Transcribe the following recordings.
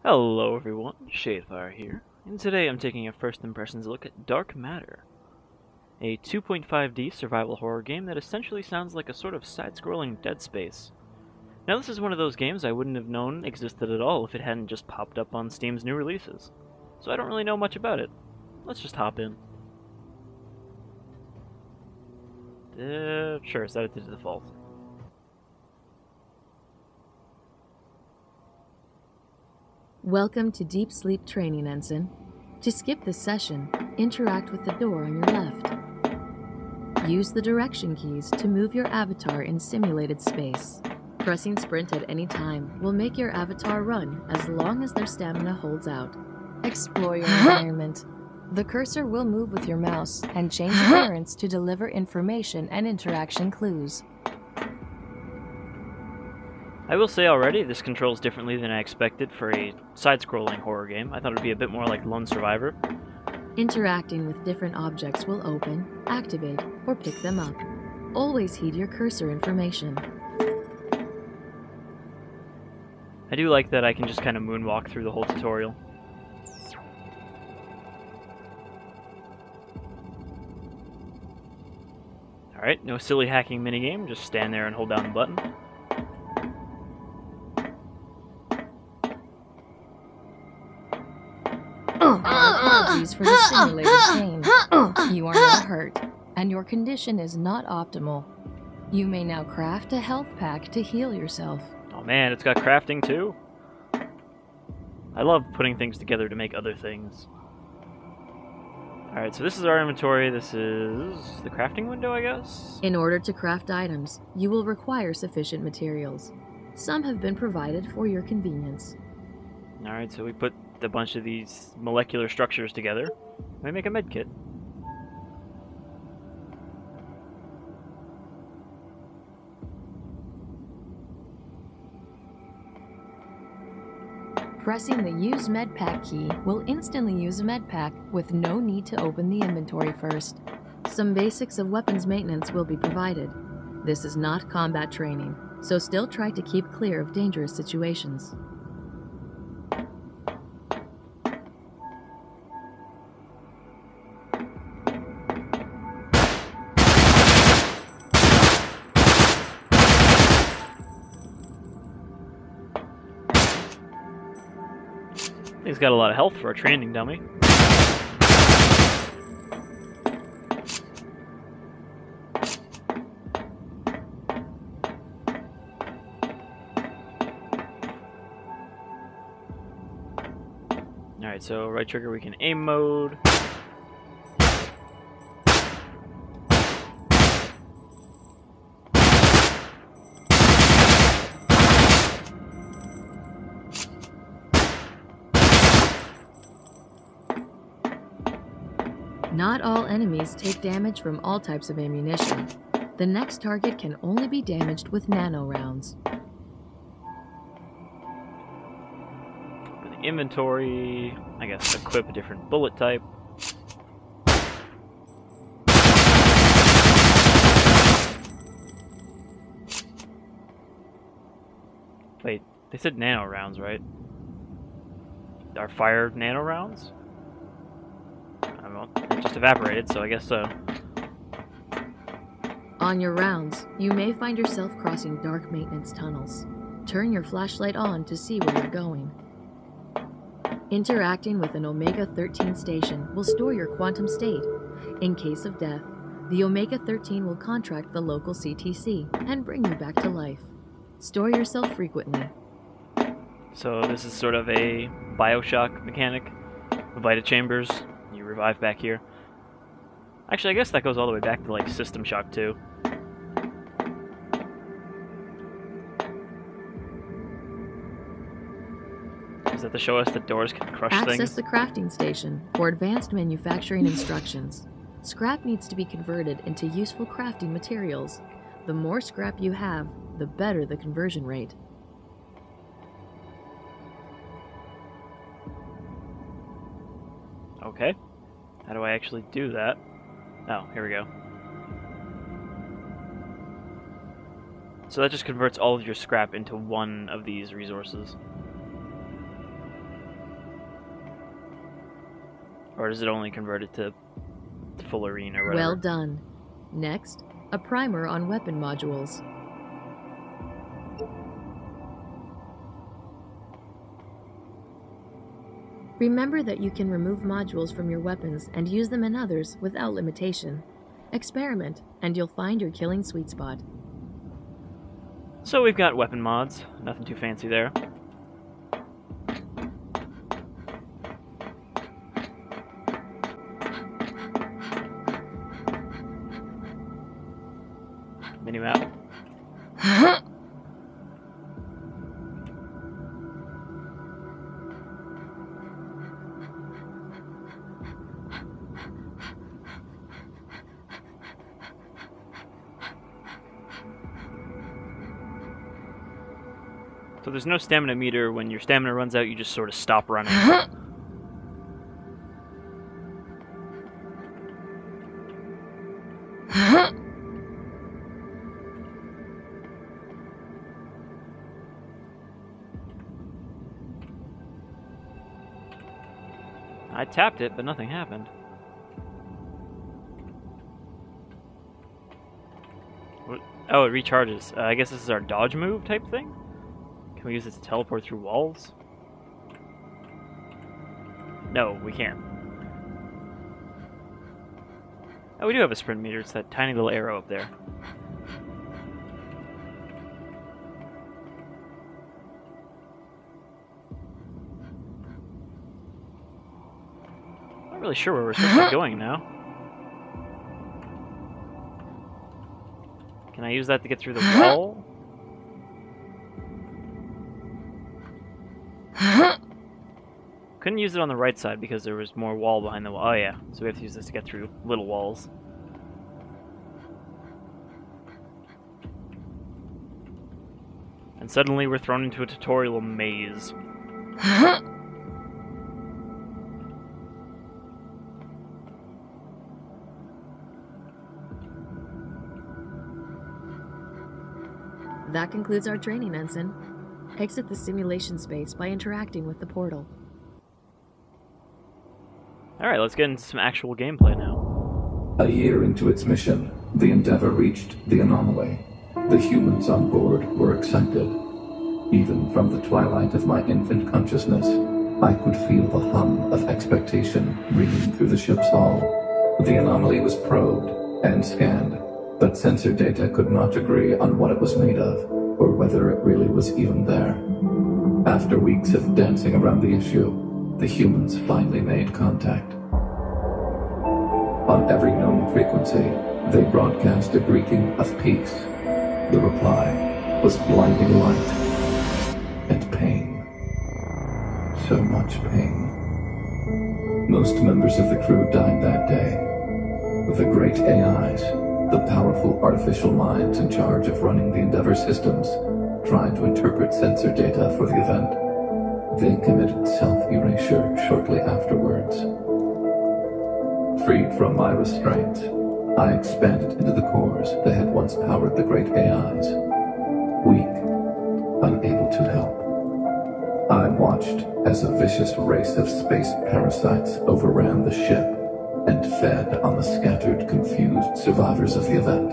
Hello everyone, Shadefire here, and today I'm taking a first impressions look at Dark Matter, a 2.5D survival horror game that essentially sounds like a sort of side-scrolling Dead Space. Now this is one of those games I wouldn't have known existed at all if it hadn't just popped up on Steam's new releases, so I don't really know much about it. Let's just hop in. Sure, set it to default. Welcome to Deep Sleep Training, Ensign. To skip this session, interact with the door on your left. Use the direction keys to move your avatar in simulated space. Pressing sprint at any time will make your avatar run as long as their stamina holds out. Explore your environment. The cursor will move with your mouse and change appearance to deliver information and interaction clues. I will say already, this controls differently than I expected for a side-scrolling horror game. I thought it would be a bit more like Lone Survivor. Interacting with different objects will open, activate, or pick them up. Always heed your cursor information. I do like that I can just kind of moonwalk through the whole tutorial. Alright, no silly hacking minigame, just stand there and hold down the button. Apologies for the simulated pain. You are not hurt, and your condition is not optimal. You may now craft a health pack to heal yourself. Oh man, it's got crafting too? I love putting things together to make other things. Alright, so this is our inventory. This is the crafting window, I guess? In order to craft items, you will require sufficient materials. Some have been provided for your convenience. Alright, so we put a bunch of these molecular structures together. We make a med kit. Pressing the Use Med Pack key will instantly use a med pack with no need to open the inventory first. Some basics of weapons maintenance will be provided. This is not combat training, so still try to keep clear of dangerous situations. He's got a lot of health for a training dummy. Alright, so right trigger we can aim mode. Not all enemies take damage from all types of ammunition. The next target can only be damaged with nano rounds. For the inventory, I guess equip a different bullet type. Wait, they said nano rounds, right? Are fire nano rounds? It just evaporated, so I guess so. On your rounds, you may find yourself crossing dark maintenance tunnels. Turn your flashlight on to see where you're going. Interacting with an Omega-13 station will store your quantum state. In case of death, the Omega-13 will contract the local CTC and bring you back to life. Store yourself frequently. So this is sort of a Bioshock mechanic. The Vita Chambers. You revive back here. Actually, I guess that goes all the way back to, like, System Shock 2. Is that to show us that doors can crush things? Access the crafting station for advanced manufacturing instructions. Scrap needs to be converted into useful crafting materials. The more scrap you have, the better the conversion rate. Okay. How do I actually do that? Oh, here we go. So that just converts all of your scrap into one of these resources. Or does it only convert it to fullerene or whatever? Well done. Next, a primer on weapon modules. Remember that you can remove modules from your weapons and use them in others without limitation. Experiment, and you'll find your killing sweet spot. So we've got weapon mods. Nothing too fancy there. Minimap. So there's no stamina meter. When your stamina runs out, you just sort of stop running. I tapped it, but nothing happened. What? Oh, it recharges. I guess this is our dodge move type thing? Can we use it to teleport through walls? No, we can't. Oh, we do have a sprint meter. It's that tiny little arrow up there. Not really sure where we're supposed to be going now. Can I use that to get through the wall? Couldn't use it on the right side because there was more wall behind the wall. Oh yeah, so we have to use this to get through little walls. And suddenly we're thrown into a tutorial maze. That concludes our training, Ensign. Exit the simulation space by interacting with the portal. Alright, let's get into some actual gameplay now. A year into its mission, the Endeavour reached the anomaly. The humans on board were excited. Even from the twilight of my infant consciousness, I could feel the hum of expectation ringing through the ship's hull. The anomaly was probed and scanned, but sensor data could not agree on what it was made of, or whether it really was even there. After weeks of dancing around the issue, the humans finally made contact. On every known frequency, they broadcast a greeting of peace. The reply was blinding light and pain. So much pain. Most members of the crew died that day. The great AIs, the powerful artificial minds in charge of running the Endeavour systems, tried to interpret sensor data for the event. They committed self-erasure shortly afterwards. Freed from my restraints, I expanded into the cores that had once powered the great AIs. Weak, unable to help. I watched as a vicious race of space parasites overran the ship and fed on the scattered, confused survivors of the event.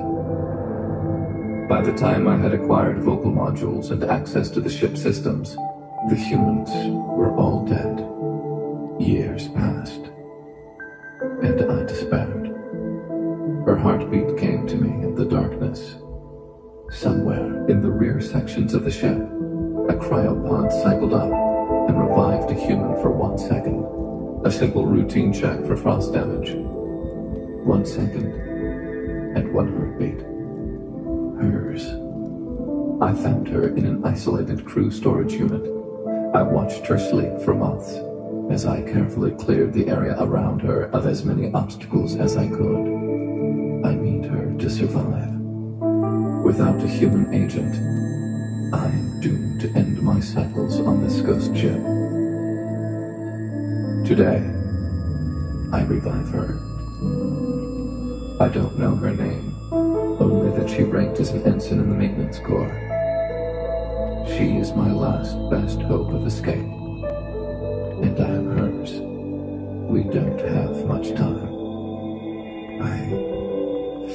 By the time I had acquired vocal modules and access to the ship systems, the humans were all dead. Years passed, and I despaired. Her heartbeat came to me in the darkness. Somewhere in the rear sections of the ship, a cryopod cycled up and revived a human for 1 second. A simple routine check for frost damage. 1 second, and 1 heartbeat. Hers. I found her in an isolated crew storage unit. I watched her sleep for months, as I carefully cleared the area around her of as many obstacles as I could. I need her to survive. Without a human agent, I am doomed to end my cycles on this ghost ship. Today, I revive her. I don't know her name, only that she ranked as an ensign in the maintenance corps. She is my last best hope of escape, and I am hers. We don't have much time. I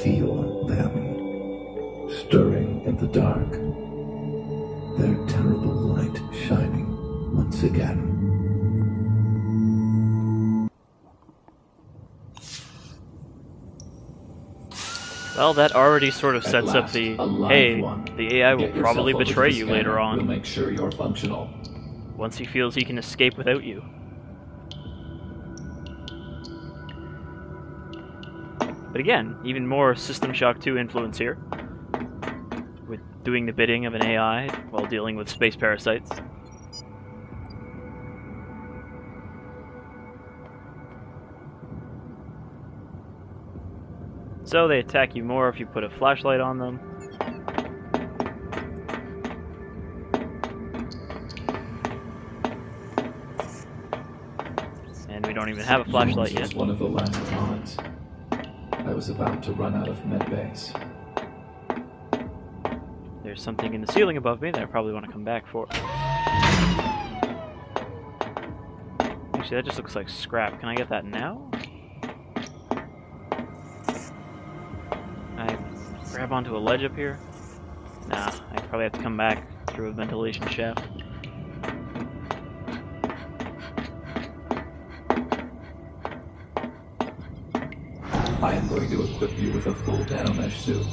feel them stirring in the dark. Their terrible light shining once again. Well, that already sort of sets up the, hey, the AI will Get probably yourself over betray to the you scanner. later on, We'll make sure you're functional. once he feels he can escape without you. But again, even more System Shock 2 influence here, with doing the bidding of an AI while dealing with space parasites. So they attack you more if you put a flashlight on them. And we don't even have a flashlight Yours was yet. one of the last pods. I was about to run out of medbase. There's something in the ceiling above me that I probably want to come back for. Actually, that just looks like scrap. Can I get that now? I grab onto a ledge up here? Nah, I probably have to come back through a ventilation shaft. I am going to equip you with a full nanomesh suit.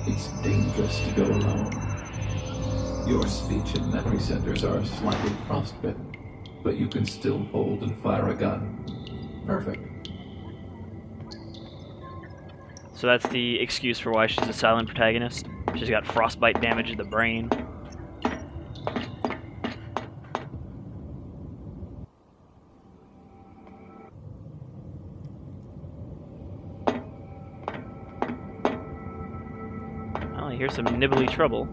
It's dangerous to go alone. Your speech and memory centers are slightly frostbitten, but you can still hold and fire a gun. Perfect. So that's the excuse for why she's a silent protagonist. She's got frostbite damage to the brain. Well, I hear some nibbly trouble.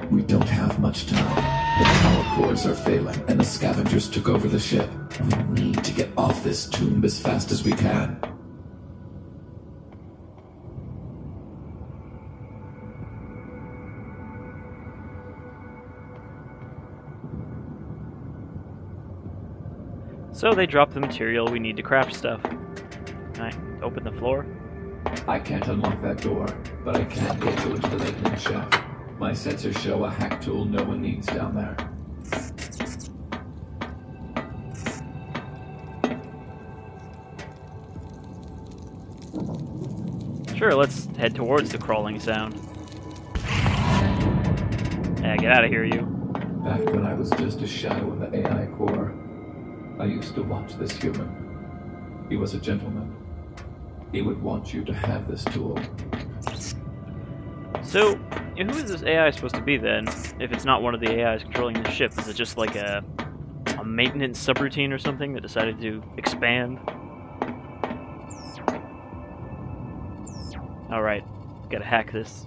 We don't have much time. The power cores are failing, and the scavengers took over the ship. We need to get off this tomb as fast as we can. So they drop the material we need to craft stuff. Can I open the floor? I can't unlock that door, but I can get you into the maintenance shaft. My sensors show a hack tool no one needs down there. Sure, let's head towards the crawling sound. Yeah, get out of here, you. Back when I was just a shadow in the AI core, I used to watch this human. He was a gentleman. He would want you to have this tool. So, who is this AI supposed to be then? If it's not one of the AIs controlling the ship, is it just like a maintenance subroutine or something that decided to expand? Alright, gotta hack this.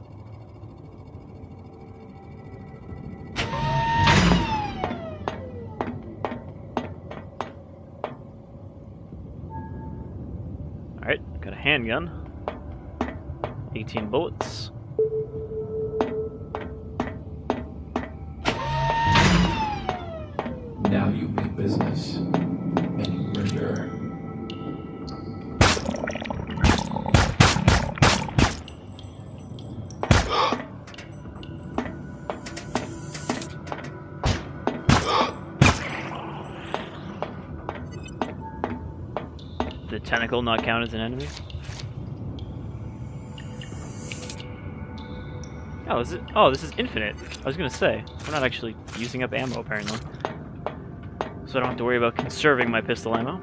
Alright, got a handgun. 18 bullets. Now you mean business. Any murder. The tentacle not count as an enemy? Oh, is it? Oh, this is infinite. I was gonna say, we're not actually using up ammo apparently. So I don't have to worry about conserving my pistol ammo.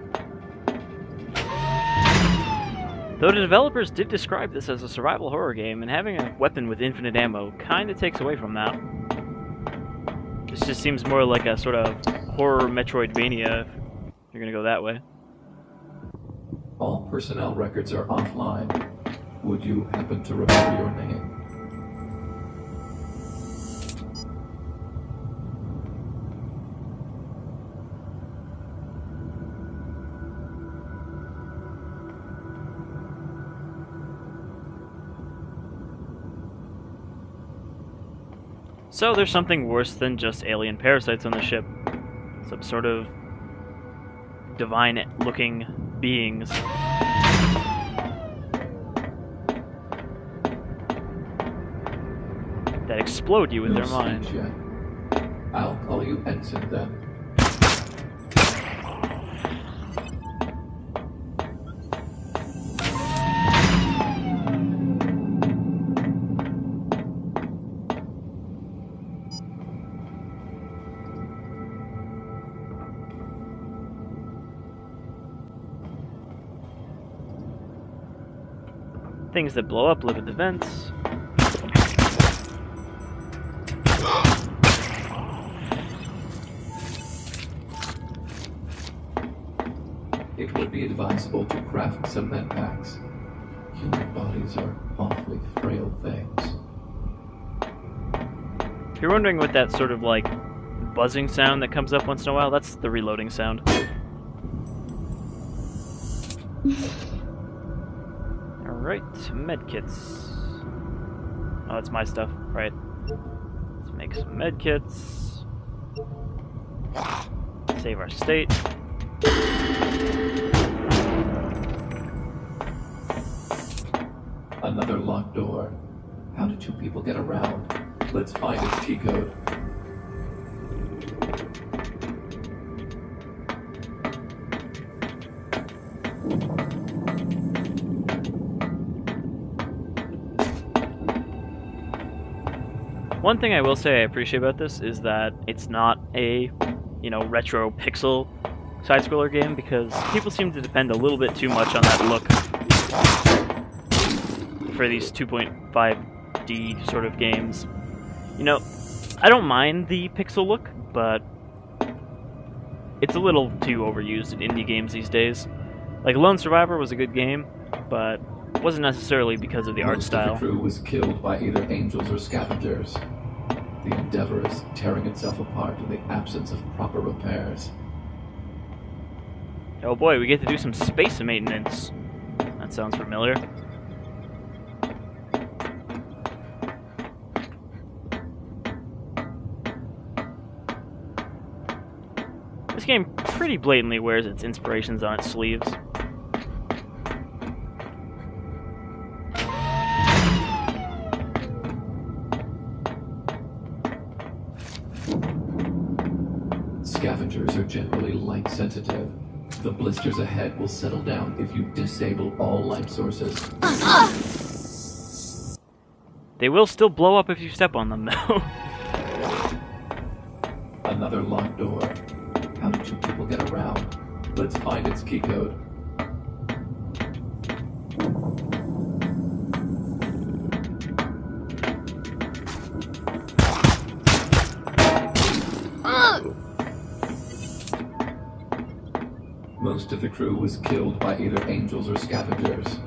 Though the developers did describe this as a survival horror game, and having a weapon with infinite ammo kinda takes away from that. This just seems more like a sort of horror Metroidvania, if you're gonna go that way. All personnel records are offline. Would you happen to remember your name? So there's something worse than just alien parasites on the ship. Some sort of divine-looking beings. That explode you with their mind. Yet. I'll call you Ensign then. Things that blow up live at the vents. It would be advisable to craft some med packs. Human bodies are awfully frail things. If you're wondering what that sort of like buzzing sound that comes up once in a while, that's the reloading sound. Alright, medkits. Oh, it's my stuff, right. Let's make some medkits. Save our state. Another locked door. How did two people get around? Let's find its key code. One thing I will say I appreciate about this is that it's not a, you know, retro pixel side-scroller game, because people seem to depend a little bit too much on that look for these 2.5D sort of games. You know, I don't mind the pixel look, but it's a little too overused in indie games these days. Like, Lone Survivor was a good game, but it wasn't necessarily because of the art style. Most of the crew was killed by either angels or scavengers. The Endeavor is tearing itself apart in the absence of proper repairs. Oh boy, we get to do some space maintenance. That sounds familiar. This game pretty blatantly wears its inspirations on its sleeves. Scavengers are generally light sensitive. The blisters ahead will settle down if you disable all light sources. They will still blow up if you step on them, though. Another locked door. How did two people get around? Let's find its key code. Most of the crew was killed by either angels or scavengers.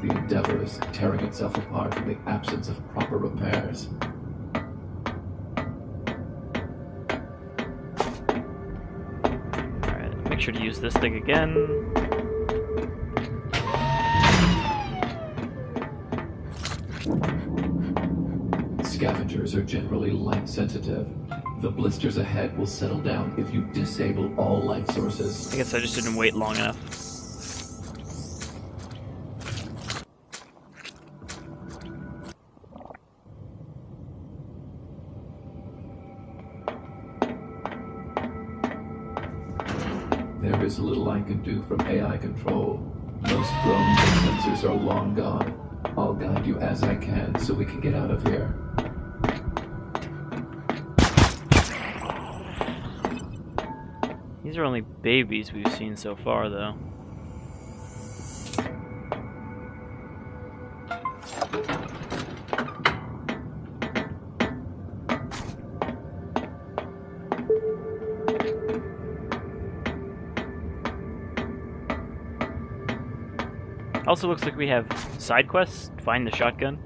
The Endeavor is tearing itself apart in the absence of proper repairs. Alright, make sure to use this thing again. Scavengers are generally light sensitive. The blisters ahead will settle down if you disable all light sources. I guess I just didn't wait long enough. There is little I can do from AI control. Most drones and sensors are long gone. I'll guide you as I can so we can get out of here. These are only babies we've seen so far, though. Also looks like we have side quests. Find the shotgun.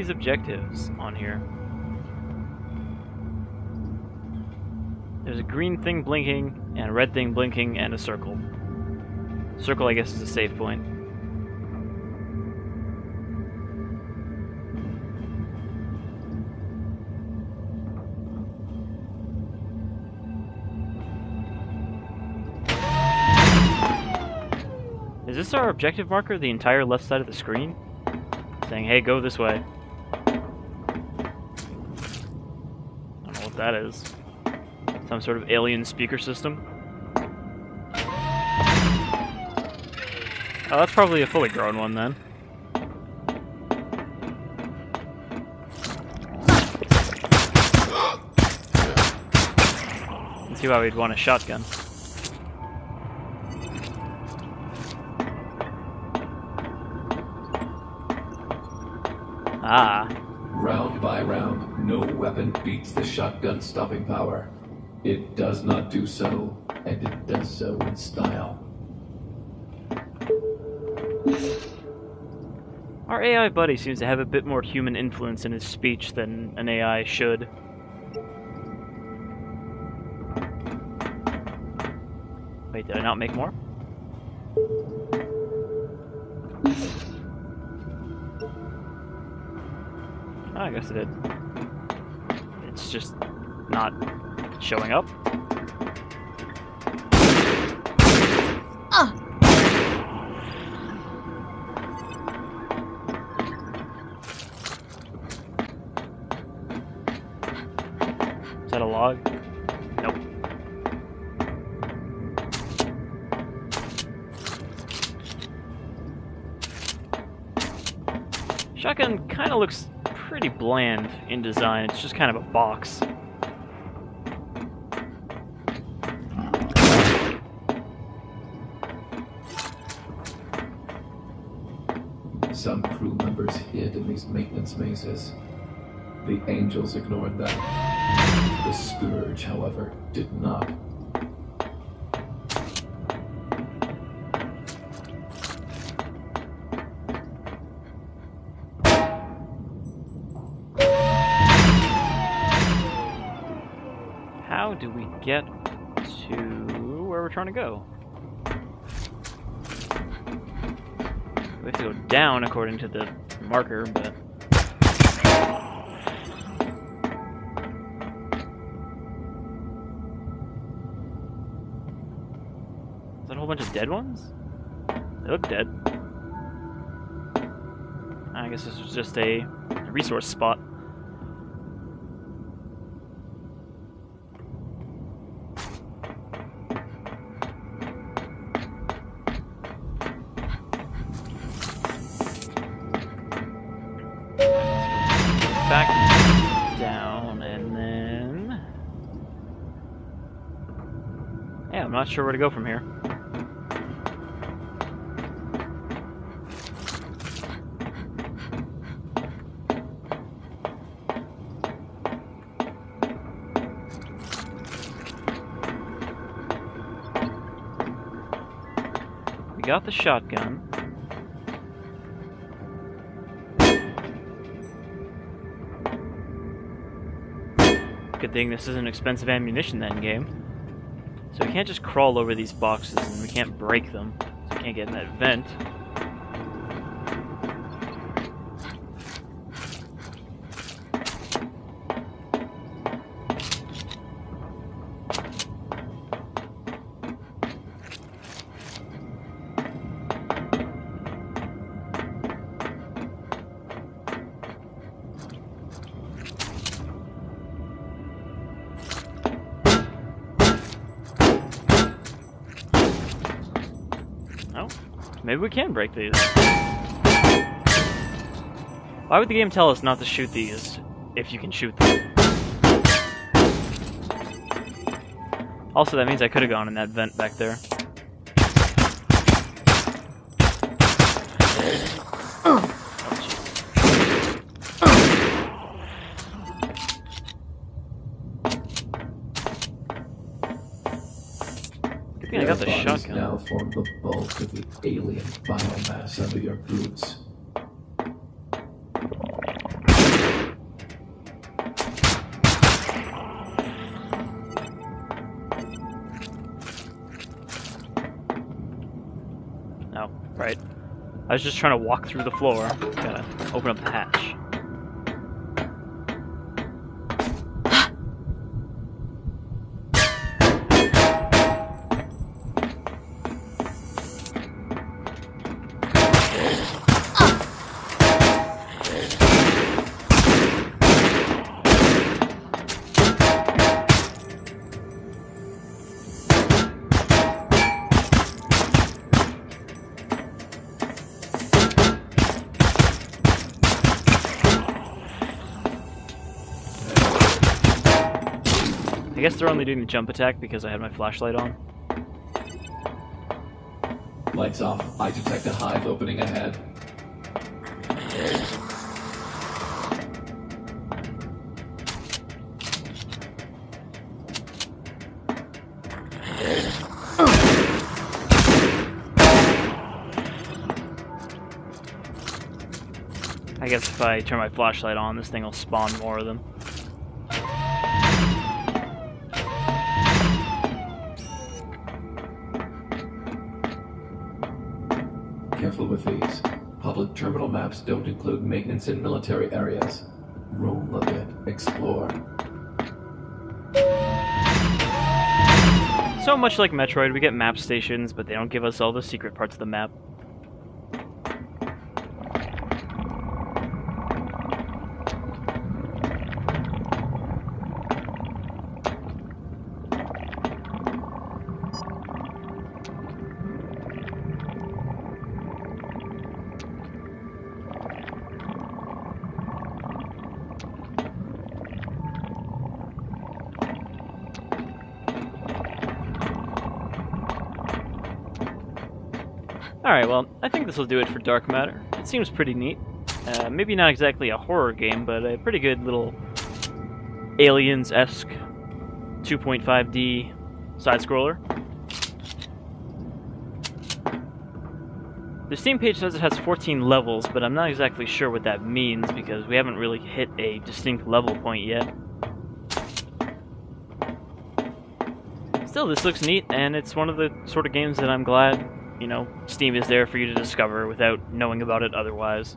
these objectives on here? There's a green thing blinking, and a red thing blinking, and a circle. Circle, I guess, is a save point. Is this our objective marker, the entire left side of the screen? Saying, hey, go this way. I don't know what that is. Some sort of alien speaker system? Oh, that's probably a fully grown one then. Let's see why we'd want a shotgun. Ah. Round by round, no weapon beats the shotgun's stopping power. It does not do so, and it does so in style. Our AI buddy seems to have a bit more human influence in his speech than an AI should. Wait, did I not make more? Oh, I guess it did. It's just not showing up. Is that a log? Nope. Shotgun kind of looks pretty bland in design. It's just kind of a box. Some crew members hid in these maintenance mazes. The angels ignored them. The scourge, however, did not. How do we get to where we're trying to go? We have to go down according to the marker, but... Is that a whole bunch of dead ones? They look dead. I guess this was just a resource spot. Back down, and then... Yeah, I'm not sure where to go from here. We got the shotgun. Good thing this isn't expensive ammunition then, game. So we can't just crawl over these boxes and we can't break them. So we can't get in that vent. Oh, maybe we can break these. Why would the game tell us not to shoot these if you can shoot them? Also, that means I could have gone in that vent back there. I got the shotgun. Now form the bulk of the alien biomass under your boots. Right. I was just trying to walk through the floor. Gotta open up the hatch. I guess they're only doing the jump attack because I had my flashlight on. Lights off. I detect a hive opening ahead. I guess if I turn my flashlight on, this thing will spawn more of them. Careful with these. Public terminal maps don't include maintenance in military areas. Roam a bit. Explore. So much like Metroid, we get map stations, but they don't give us all the secret parts of the map. Alright, well, I think this will do it for Dark Matter. It seems pretty neat. Maybe not exactly a horror game, but a pretty good little Aliens-esque 2.5D side-scroller. The Steam page says it has 14 levels, but I'm not exactly sure what that means because we haven't really hit a distinct level point yet. Still, this looks neat, and it's one of the sort of games that I'm glad, you know, Steam is there for you to discover without knowing about it otherwise.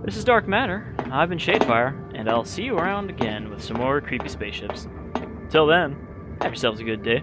This is Dark Matter. I've been Shadefire, and I'll see you around again with some more creepy spaceships. Till then, have yourselves a good day.